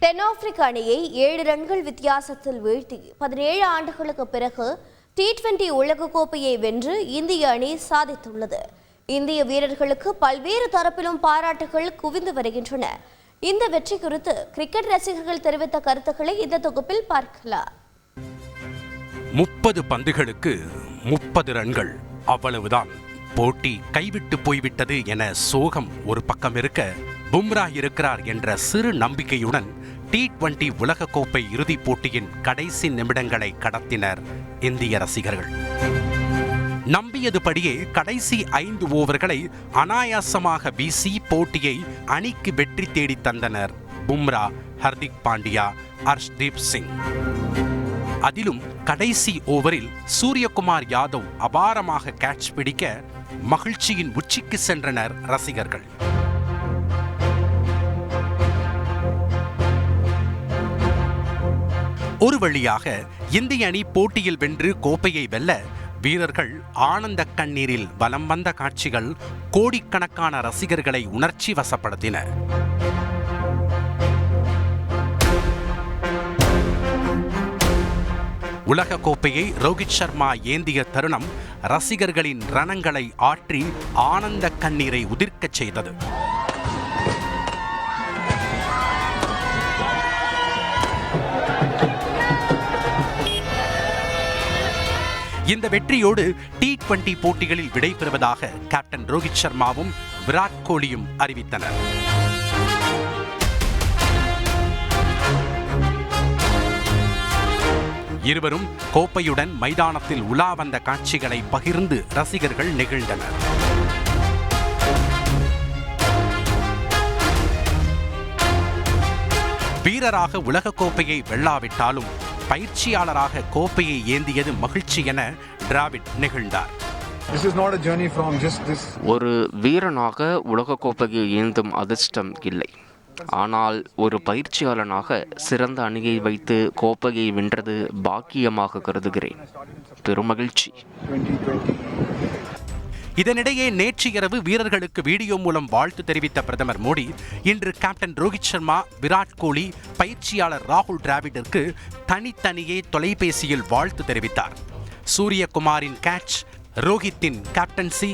தென்னாப்பிரிக்க அணியை 7 ரன்கள் வித்தியாசத்தில் வீழ்த்தி 17 ஆண்டுகளுக்கு பிறகு T20 உலகக்கோப்பையை வென்று இந்திய அணி சாதித்துள்ளது. இந்திய வீரர்களுக்கு பல்வேறு தரப்பிலும் பாராட்டுகள் குவிந்து வருகின்றன. இந்த வெற்றி குறித்து கிரிக்கெட் ரசிகர்கள் தெரிவித்த கருத்துக்களை இந்த தொகுப்பில் பார்க்கலாம். 30 பந்துகளுக்கு 30 ரன்கள், அவ்வளவுதான். போட்டி கைவிட்டு போய்விட்டது என சோகம் ஒரு பக்கம் இருக்க, பும்ரா இருக்கிறார் என்ற சிறு நம்பிக்கையுடன் T20 உலகக்கோப்பை இறுதிப் போட்டியின் கடைசி நிமிடங்களை கடத்தினர் இந்திய ரசிகர்கள். நம்பியதுபடியே கடைசி 5 ஓவர்களை அனாயாசமாக வீசி போட்டியை அணிக்கு வெற்றி தேடி தந்தனர் பும்ரா, ஹர்திக் பாண்டியா, ஹர்ஷ்தீப் சிங். அதிலும் கடைசி ஓவரில் சூரியகுமார் யாதவ் அபாரமாக கேட்ச் பிடிக்க மகிழ்ச்சியின் உச்சிக்கு சென்றனர் ரசிகர்கள். ஒரு வழியாக இந்திய அணி போட்டியில் வென்று கோப்பையை வெல்ல வீரர்கள் ஆனந்த கண்ணீரில் வலம் வந்த காட்சிகள் கோடிக்கணக்கான ரசிகர்களை உணர்ச்சி வசப்படுத்தின. உலக கோப்பையை ரோஹித் சர்மா ஏந்திய தருணம் ரசிகர்களின் ரணங்களை ஆற்றி ஆனந்த கண்ணீரை உதிர்க்கச் செய்தது. இந்த வெற்றியோடு T20 போட்டிகளில் விடைபெறுவதாக கேப்டன் ரோஹித் சர்மாவும் விராட் கோலியும் அறிவித்தனர். இருவரும் கோப்பையுடன் மைதானத்தில் உலா வந்த காட்சிகளை பகிர்ந்து ரசிகர்கள் நெகிழ்ந்தனர். வீரராக உலகக்கோப்பையை வெல்லாவிட்டாலும் பயிற்சியாளராக கோப்பையை ஏந்தியது மகிழ்ச்சி என டிராவிட் நெகிழ்ந்தார். ஒரு வீரனாக உலகக்கோப்பையை ஏந்தும் அதிர்ஷ்டம் இல்லை, ஆனால் ஒரு பயிற்சியாளனாக சிறந்த அணியை வைத்து கோப்பையை வென்றது பாக்கியமாக கருதுகிறேன். பெருமகிழ்ச்சி. இதனிடையே நேற்று இரவு வீரர்களுக்கு வீடியோ மூலம் வாழ்த்து தெரிவித்த பிரதமர் மோடி இன்று கேப்டன் ரோஹித் சர்மா, விராட் கோலி, பயிற்சியாளர் ராகுல் டிராவிடிற்கு தனித்தனியே தொலைபேசியில் வாழ்த்து தெரிவித்தார். சூரியகுமாரின் கேட்ச், ரோஹித்தின் கேப்டன்சி,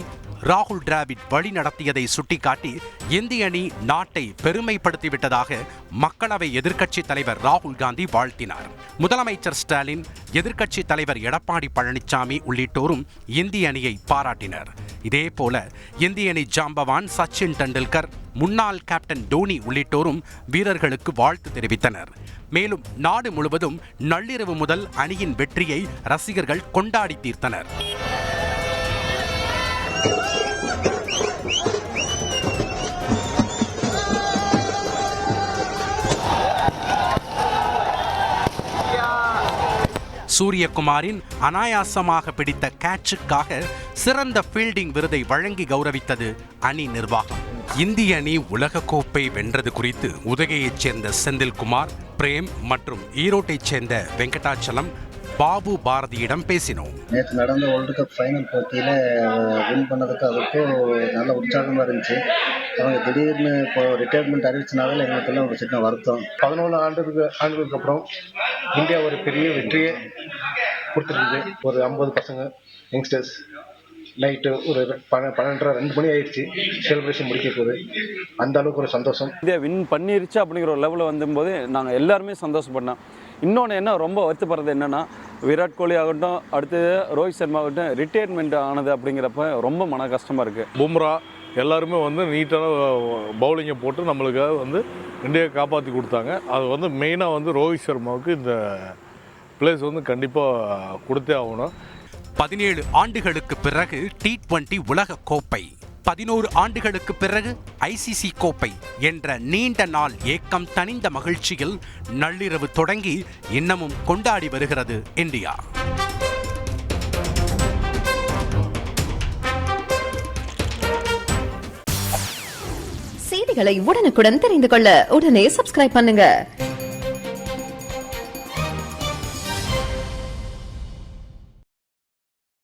ராகுல் டிராவிட் வழி நடத்தியதை சுட்டிக்காட்டி இந்திய அணி நாட்டை பெருமைப்படுத்திவிட்டதாக மக்களவை எதிர்க்கட்சித் தலைவர் ராகுல் காந்தி வாழ்த்தினார். முதலமைச்சர் ஸ்டாலின், எதிர்க்கட்சித் தலைவர் எடப்பாடி பழனிசாமி உள்ளிட்டோரும் இந்திய அணியை பாராட்டினர். இதேபோல இந்திய அணி ஜாம்பவான் சச்சின் டெண்டுல்கர், முன்னாள் கேப்டன் டோனி உள்ளிட்டோரும் வீரர்களுக்கு வாழ்த்து தெரிவித்தனர். மேலும் நாடு முழுவதும் நள்ளிரவு முதல் அணியின் வெற்றியை ரசிகர்கள் கொண்டாடி தீர்த்தனர். சூரியகுமாரின் அனாயாசமாக பிடித்த கேட்சுக்காக சிறந்த ஃபீல்டிங் விருதை வழங்கி கௌரவித்தது அணி நிர்வாகம். இந்திய அணி உலகக்கோப்பை வென்றது குறித்து உதகையைச் சேர்ந்த செந்தில்குமார், பிரேம் மற்றும் ஈரோட்டைச் சேர்ந்த வெங்கடாச்சலம், பாபு பாரதியிடம் பேசினோம். நேற்று நடந்த வேர்ல்டு கப் ஃபைனல் போட்டியில் வின் பண்ணதுக்கு அதுக்கும் நல்ல உற்சாகமாக இருந்துச்சு. அவங்க திடீர்னு இப்போ ரிட்டையர்மெண்ட் அறிவிச்சனால எங்களுக்கெல்லாம் ஒரு சின்ன வருத்தம். 14 ஆண்டுகளுக்கு அப்புறம் இந்தியா ஒரு பெரிய வெற்றியை கொடுத்துருக்குது. ஒரு 50 பசங்க யங்ஸ்டர்ஸ் நைட்டு ஒரு 12:30-2 மணி ஆயிடுச்சு செலிப்ரேஷன் முடிக்க போகுது. அந்த அளவுக்கு ஒரு சந்தோஷம். இந்தியா வின் பண்ணிருச்சு அப்படிங்கிற ஒரு லெவலில் வந்தும்போது நாங்கள் எல்லாருமே சந்தோஷப்பட்டோம். இன்னொன்று என்ன ரொம்ப வருத்தப்படுறது என்னென்னா, விராட் கோலி ஆகட்டும், அடுத்தது ரோஹித் சர்மா ஆகட்டும் ரிட்டையர்மெண்ட் ஆனது அப்படிங்கிறப்ப ரொம்ப மன கஷ்டமாக இருக்குது. பும்ரா எல்லாருமே நீட்டான பவுலிங்கை போட்டு நம்மளுக்காக இந்தியா காப்பாற்றி கொடுத்தாங்க. அது மெயினாக ரோஹித் சர்மாவுக்கு இந்த பிளேஸ் கண்டிப்பாக கொடுத்தே ஆகணும். 17 ஆண்டுகளுக்கு பிறகு T20 உலக கோப்பை, 11 ஆண்டுகளுக்கு பிறகு ICC கோப்பை என்ற நீண்ட நாள் ஏக்கம் தணிந்த மகிழ்ச்சியில் நள்ளிரவு தொடங்கி இன்னமும் கொண்டாடி வருகிறது இந்தியா. செய்திகளை உடனுக்குடன் தெரிந்து கொள்ள உடனே சப்ஸ்கிரைப் பண்ணுங்க.